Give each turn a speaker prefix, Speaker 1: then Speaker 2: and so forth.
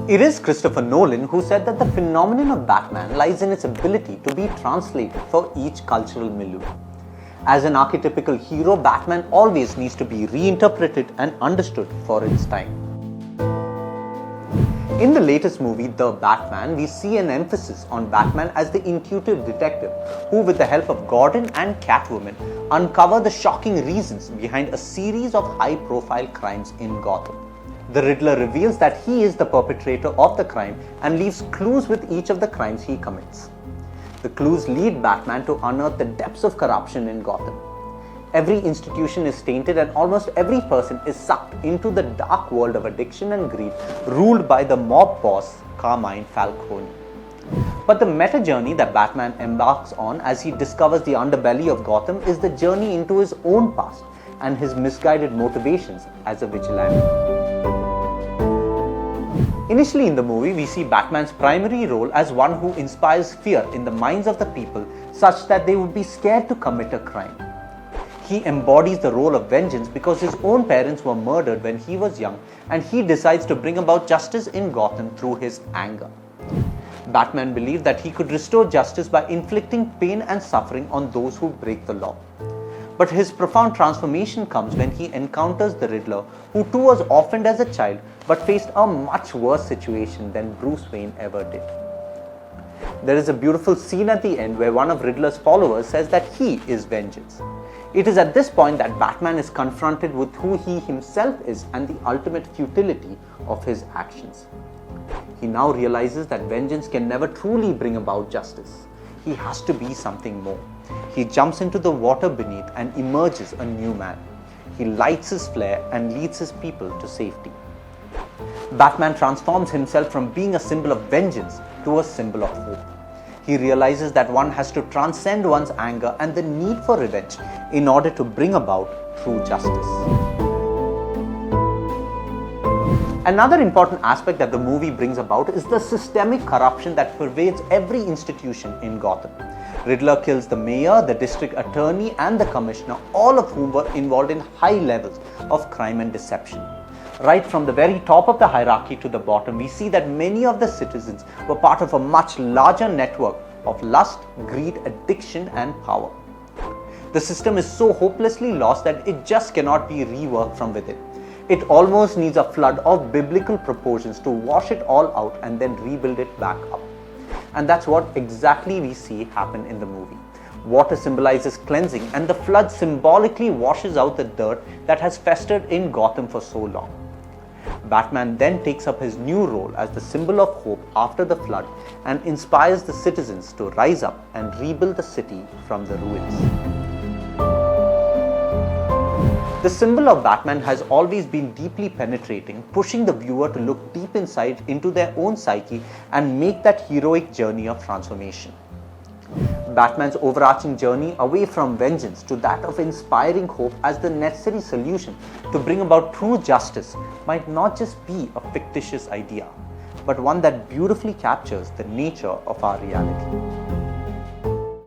Speaker 1: It is Christopher Nolan who said that the phenomenon of Batman lies in its ability to be translated for each cultural milieu. As an archetypical hero, Batman always needs to be reinterpreted and understood for its time. In the latest movie, The Batman, we see an emphasis on Batman as the intuitive detective who, with the help of Gordon and Catwoman, uncover the shocking reasons behind a series of high-profile crimes in Gotham. The Riddler reveals that he is the perpetrator of the crime and leaves clues with each of the crimes he commits. The clues lead Batman to unearth the depths of corruption in Gotham. Every institution is tainted and almost every person is sucked into the dark world of addiction and greed ruled by the mob boss Carmine Falcone. But the meta journey that Batman embarks on as he discovers the underbelly of Gotham is the journey into his own past and his misguided motivations as a vigilante. Initially in the movie, we see Batman's primary role as one who inspires fear in the minds of the people such that they would be scared to commit a crime. He embodies the role of vengeance because his own parents were murdered when he was young and he decides to bring about justice in Gotham through his anger. Batman believed that he could restore justice by inflicting pain and suffering on those who break the law. But his profound transformation comes when he encounters the Riddler, who too was orphaned as a child but faced a much worse situation than Bruce Wayne ever did. There is a beautiful scene at the end where one of Riddler's followers says that he is vengeance. It is at this point that Batman is confronted with who he himself is and the ultimate futility of his actions. He now realizes that vengeance can never truly bring about justice. He has to be something more. He jumps into the water beneath and emerges a new man. He lights his flare and leads his people to safety. Batman transforms himself from being a symbol of vengeance to a symbol of hope. He realizes that one has to transcend one's anger and the need for revenge in order to bring about true justice. Another important aspect that the movie brings about is the systemic corruption that pervades every institution in Gotham. Riddler kills the mayor, the district attorney, and the commissioner, all of whom were involved in high levels of crime and deception. Right from the very top of the hierarchy to the bottom, we see that many of the citizens were part of a much larger network of lust, greed, addiction, and power. The system is so hopelessly lost that it just cannot be reworked from within. It almost needs a flood of biblical proportions to wash it all out and then rebuild it back up. And that's what exactly we see happen in the movie. Water symbolizes cleansing, and the flood symbolically washes out the dirt that has festered in Gotham for so long. Batman then takes up his new role as the symbol of hope after the flood and inspires the citizens to rise up and rebuild the city from the ruins. The symbol of Batman has always been deeply penetrating, pushing the viewer to look deep inside into their own psyche and make that heroic journey of transformation. Batman's overarching journey away from vengeance to that of inspiring hope as the necessary solution to bring about true justice might not just be a fictitious idea, but one that beautifully captures the nature of our reality.